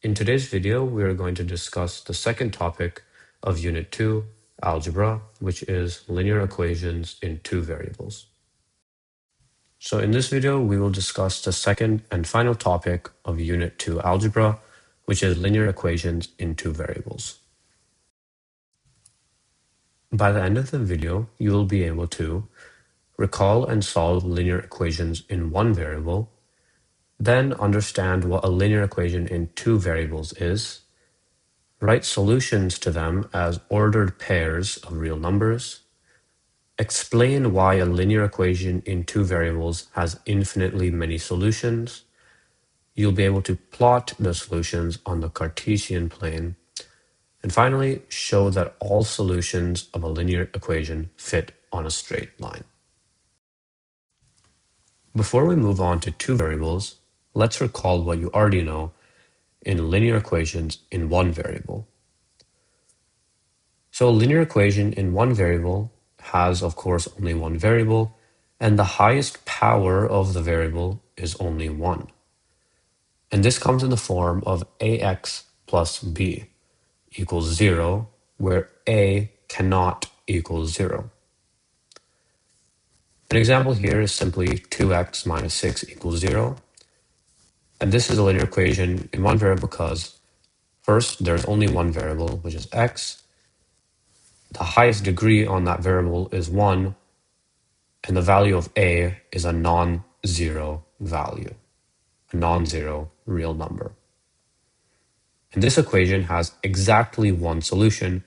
In today's video, we are going to discuss the second topic of Unit 2, Algebra, which is linear equations in two variables. So in this video, we will discuss the second and final topic of Unit 2, Algebra, which is linear equations in two variables. By the end of the video, you will be able to recall and solve linear equations in one variable, then understand what a linear equation in two variables is, write solutions to them as ordered pairs of real numbers, explain why a linear equation in two variables has infinitely many solutions. You'll be able to plot the solutions on the Cartesian plane, and finally, show that all solutions of a linear equation fit on a straight line. Before we move on to two variables, let's recall what you already know in linear equations in one variable. So a linear equation in one variable has, of course, only one variable, and the highest power of the variable is only 1. And this comes in the form of ax plus b equals 0, where a cannot equal 0. An example here is simply 2x minus 6 equals 0. And this is a linear equation in one variable because, first, there's only one variable, which is x. The highest degree on that variable is 1, and the value of a is a non-zero value, a non-zero real number. And this equation has exactly one solution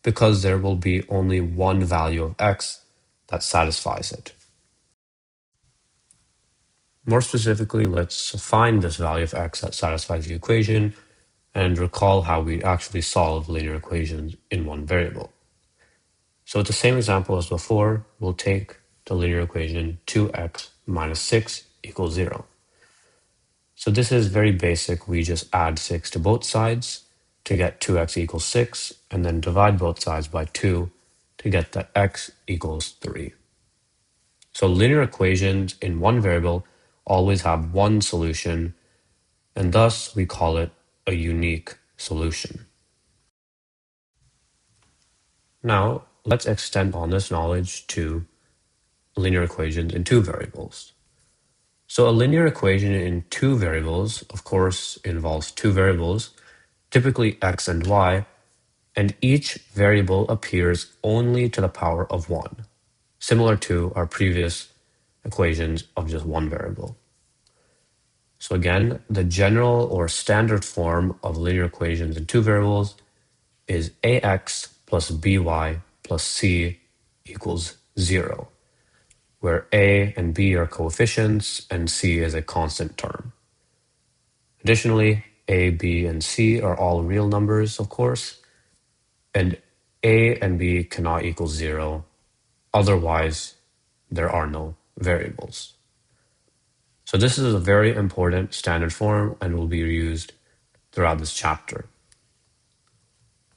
because there will be only one value of x that satisfies it. More specifically, let's find this value of x that satisfies the equation and recall how we actually solve linear equations in one variable. So with the same example as before, we'll take the linear equation 2x minus 6 equals 0. So this is very basic. We just add 6 to both sides to get 2x equals 6, and then divide both sides by 2 to get that x equals 3. So linear equations in one variable always have one solution, and thus we call it a unique solution. Now, let's extend on this knowledge to linear equations in two variables. So a linear equation in two variables, of course, involves two variables, typically x and y, and each variable appears only to the power of 1, similar to our previous equations of just one variable. So again, the general or standard form of linear equations in two variables is ax plus by plus c equals 0, where a and b are coefficients and c is a constant term. Additionally, a, b, and c are all real numbers, of course, and a and b cannot equal 0, otherwise there are no variables. So this is a very important standard form and will be used throughout this chapter.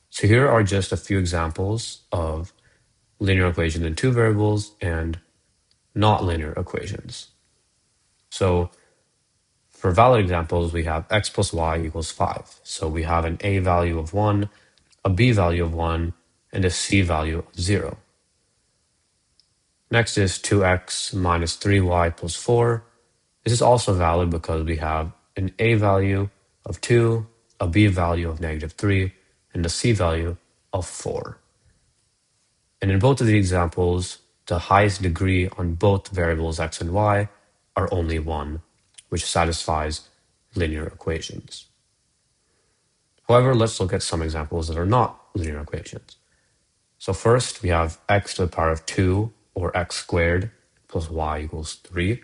So here are just a few examples of linear equations in two variables and not linear equations. So for valid examples, we have x plus y equals 5. So we have an a value of 1, a b value of 1, and a c value of 0. Next is 2x minus 3y plus 4. This is also valid because we have an a value of 2, a b value of negative 3, and a c value of 4. And in both of the examples, the highest degree on both variables x and y are only 1, which satisfies linear equations. However, let's look at some examples that are not linear equations. So first, we have x to the power of 2, or x squared, plus y equals 3.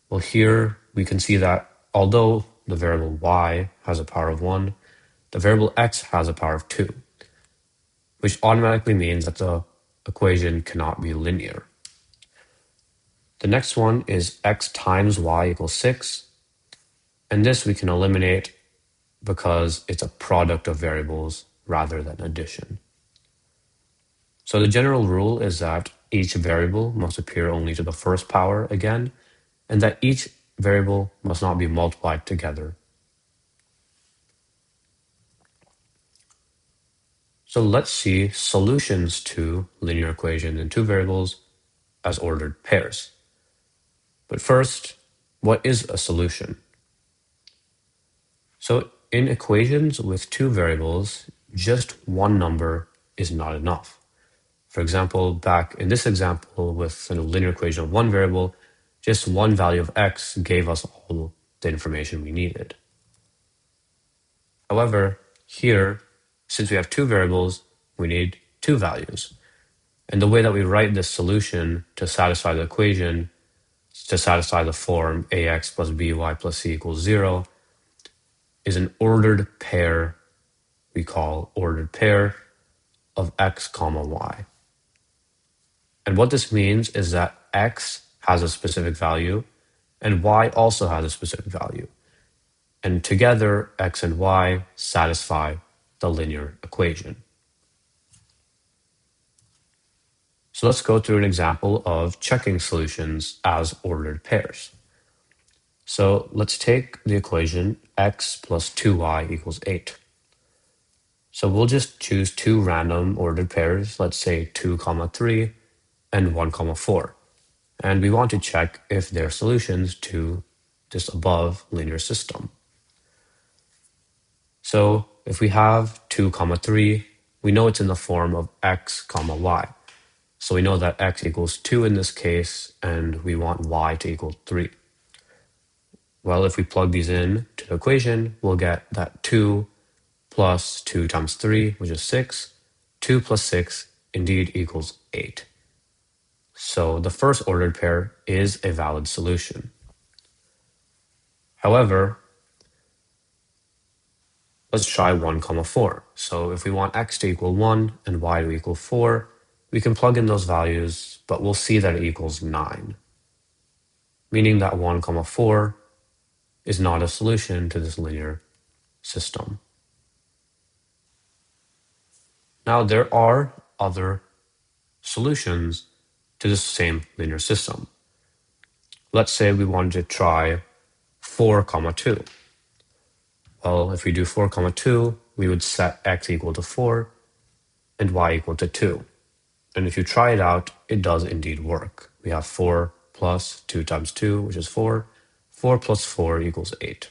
Well, here we can see that although the variable y has a power of 1, the variable x has a power of 2, which automatically means that the equation cannot be linear. The next one is x times y equals 6, and this we can eliminate because it's a product of variables rather than addition. So the general rule is that each variable must appear only to the first power again, and that each variable must not be multiplied together. So let's see solutions to linear equations in two variables as ordered pairs. But first, what is a solution? So in equations with two variables, just one number is not enough. For example, back in this example with a linear equation of one variable, just one value of x gave us all the information we needed. However, here, since we have two variables, we need two values. And the way that we write this solution to satisfy the equation, to satisfy the form ax plus by plus c equals 0, is an ordered pair we call ordered pair of x comma y. And what this means is that x has a specific value and y also has a specific value. And together, x and y satisfy the linear equation. So let's go through an example of checking solutions as ordered pairs. So let's take the equation x plus 2y equals 8. So we'll just choose two random ordered pairs, let's say 2, 3 and 1, 4. And we want to check if they're solutions to this above linear system. So if we have 2, 3, we know it's in the form of x, y. So we know that x equals 2 in this case, and we want y to equal 3. Well, if we plug these in to the equation, we'll get that 2 plus 2 times 3, which is 6. 2 plus 6 indeed equals 8. So the first ordered pair is a valid solution. However, let's try 1, 4. So if we want x to equal 1 and y to equal 4, we can plug in those values, but we'll see that it equals 9, meaning that 1, 4 is not a solution to this linear system. Now, there are other solutions to the same linear system. Let's say we wanted to try 4, 2. Well, if we do 4, 2, we would set x equal to 4 and y equal to 2. And if you try it out, it does indeed work. We have 4 plus 2 times 2, which is 4. 4 plus 4 equals 8.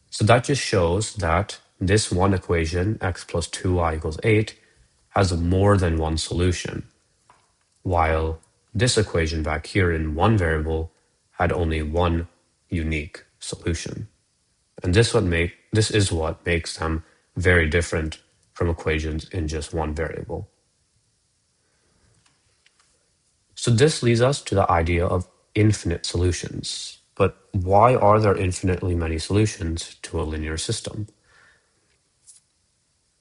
So that just shows that this one equation, x plus 2y equals 8, has more than one solution, while this equation back here in one variable had only one unique solution. And this is what makes them very different from equations in just one variable. So this leads us to the idea of infinite solutions. But why are there infinitely many solutions to a linear system?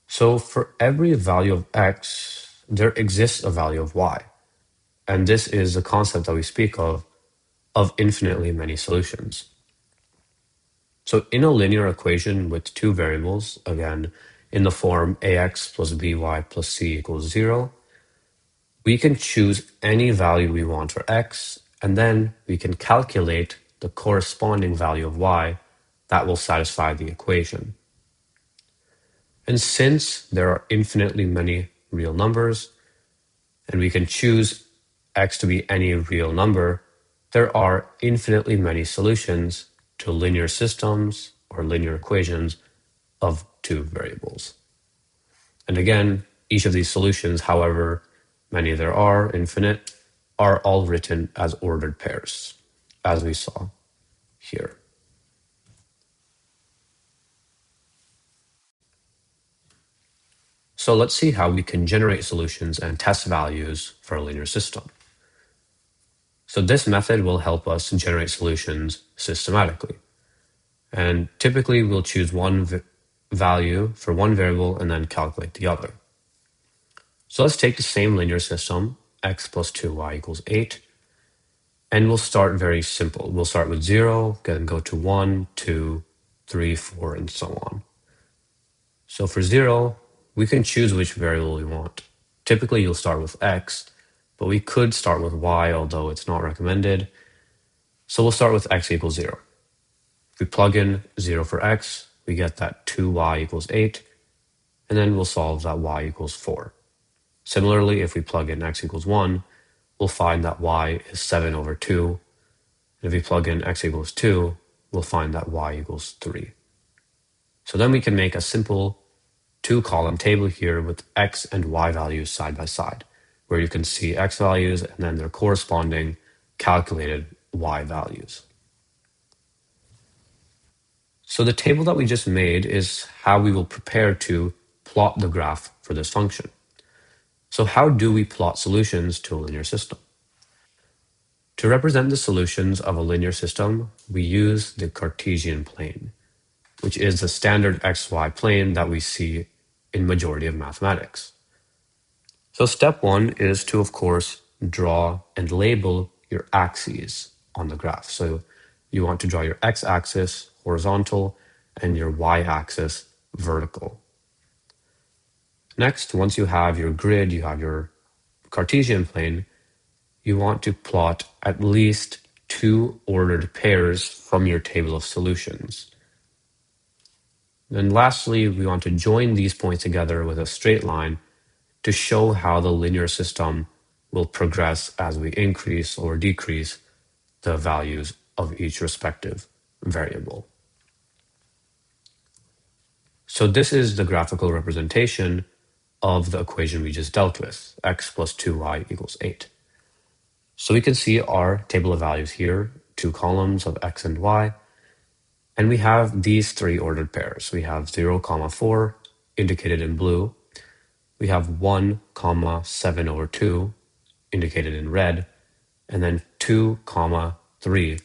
So for every value of x, there exists a value of y. And this is the concept that we speak of infinitely many solutions. So in a linear equation with two variables, again, in the form ax plus by plus c equals 0, we can choose any value we want for x, and then we can calculate the corresponding value of y that will satisfy the equation. And since there are infinitely many real numbers, and we can choose x to be any real number, there are infinitely many solutions to linear systems or linear equations of two variables. And again, each of these solutions, however many there are, infinite, are all written as ordered pairs, as we saw here. So let's see how we can generate solutions and test values for a linear system. So this method will help us generate solutions systematically. And typically we'll choose one value for one variable and then calculate the other. So let's take the same linear system, x plus 2y equals 8, and we'll start very simple. We'll start with 0, then go to 1, 2, 3, 4, and so on. So for 0, we can choose which variable we want. Typically, you'll start with x, but we could start with y, although it's not recommended. So we'll start with x equals 0. If we plug in 0 for x, we get that 2y equals 8. and then we'll solve that y equals 4. Similarly, if we plug in x equals 1, we'll find that y is 7 over 2. And if we plug in x equals 2, we'll find that y equals 3. So then we can make a simple two-column table here with x and y values side by side, where you can see x values and then their corresponding calculated y values. So the table that we just made is how we will prepare to plot the graph for this function. So how do we plot solutions to a linear system? To represent the solutions of a linear system, we use the Cartesian plane, which is the standard xy plane that we see in majority of mathematics. So step one is to, of course, draw and label your axes on the graph. So you want to draw your x-axis horizontal and your y-axis vertical. Next, once you have your grid, you have your Cartesian plane, you want to plot at least two ordered pairs from your table of solutions. Then lastly, we want to join these points together with a straight line to show how the linear system will progress as we increase or decrease the values of each respective variable. So this is the graphical representation of the equation we just dealt with, x plus 2y equals 8. So we can see our table of values here, two columns of x and y, and we have these three ordered pairs. We have 0, 4 indicated in blue. We have 1, 7 over 2 indicated in red, and then 2, 3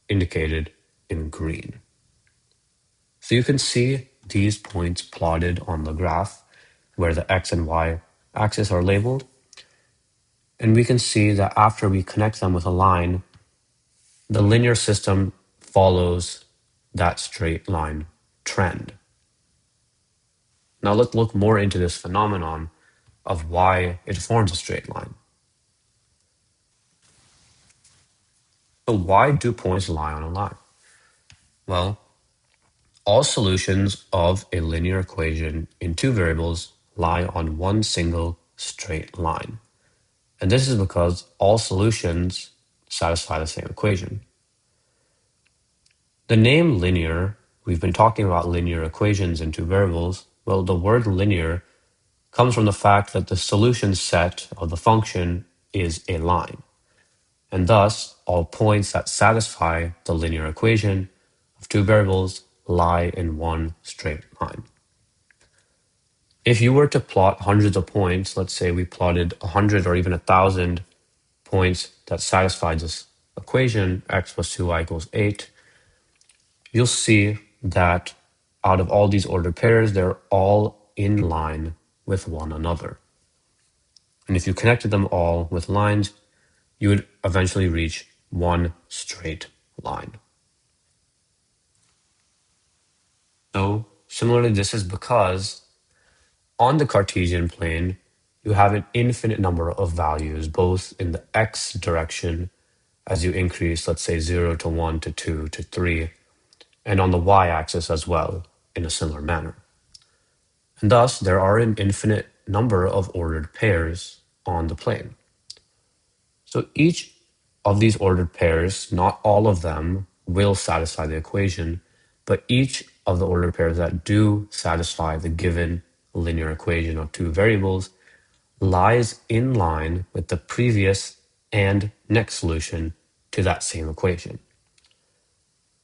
indicated in green. So you can see these points plotted on the graph where the x and y axis are labeled. And we can see that after we connect them with a line, the linear system follows that straight line trend. Now let's look more into this phenomenon of why it forms a straight line. So why do points lie on a line? Well, all solutions of a linear equation in two variables lie on one single straight line. And this is because all solutions satisfy the same equation. The name linear, we've been talking about linear equations in two variables. Well, the word linear comes from the fact that the solution set of the function is a line. And thus, all points that satisfy the linear equation of two variables lie in one straight line. If you were to plot hundreds of points, let's say we plotted 100 or even 1,000 points that satisfy this equation, x plus 2y equals 8, you'll see that out of all these ordered pairs, they're all in line with one another. And if you connected them all with lines, you would eventually reach one straight line. So similarly, this is because on the Cartesian plane, you have an infinite number of values, both in the x direction as you increase, let's say 0 to 1 to 2 to 3, and on the y-axis as well in a similar manner. And thus, there are an infinite number of ordered pairs on the plane. So each of these ordered pairs, not all of them will satisfy the equation, but each of the ordered pairs that do satisfy the given linear equation of two variables lies in line with the previous and next solution to that same equation.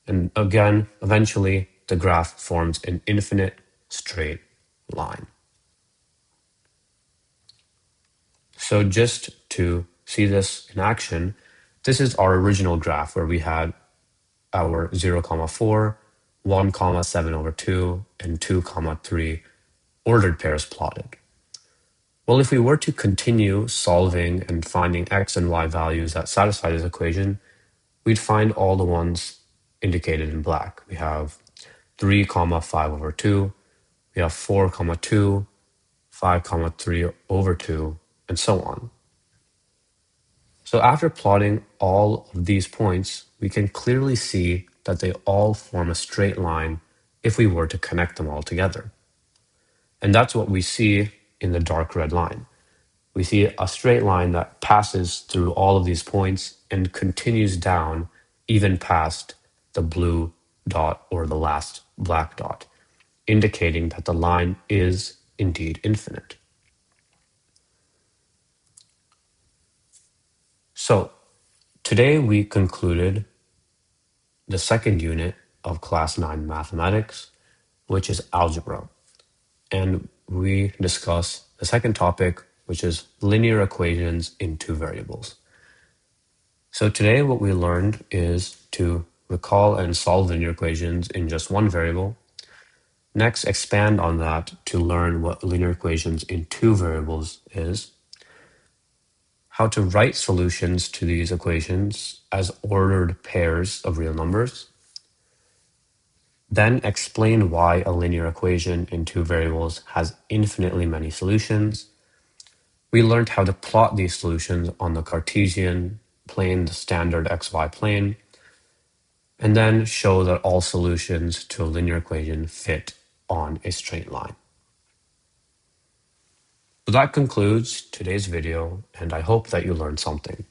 And again, eventually, the graph forms an infinite straight line. So just to see this in action, this is our original graph where we had our 0, 4, 1, 7 over 2, and 2, 3 ordered pairs plotted. Well, if we were to continue solving and finding x and y values that satisfy this equation, we'd find all the ones indicated in black. We have 3, 5 over 2, we have 4, 2, 5, 3 over 2, and so on. So after plotting all of these points, we can clearly see that they all form a straight line if we were to connect them all together. And that's what we see in the dark red line. We see a straight line that passes through all of these points and continues down even past the blue dot or the last black dot, indicating that the line is indeed infinite. So today we concluded the second unit of Class 9 Mathematics, which is algebra. And we discuss the second topic, which is linear equations in two variables. So today what we learned is to recall and solve linear equations in just one variable. Next, expand on that to learn what linear equations in two variables is, how to write solutions to these equations as ordered pairs of real numbers, then explain why a linear equation in two variables has infinitely many solutions. We learned how to plot these solutions on the Cartesian plane, the standard xy plane, and then show that all solutions to a linear equation fit on a straight line. So that concludes today's video, and I hope that you learned something.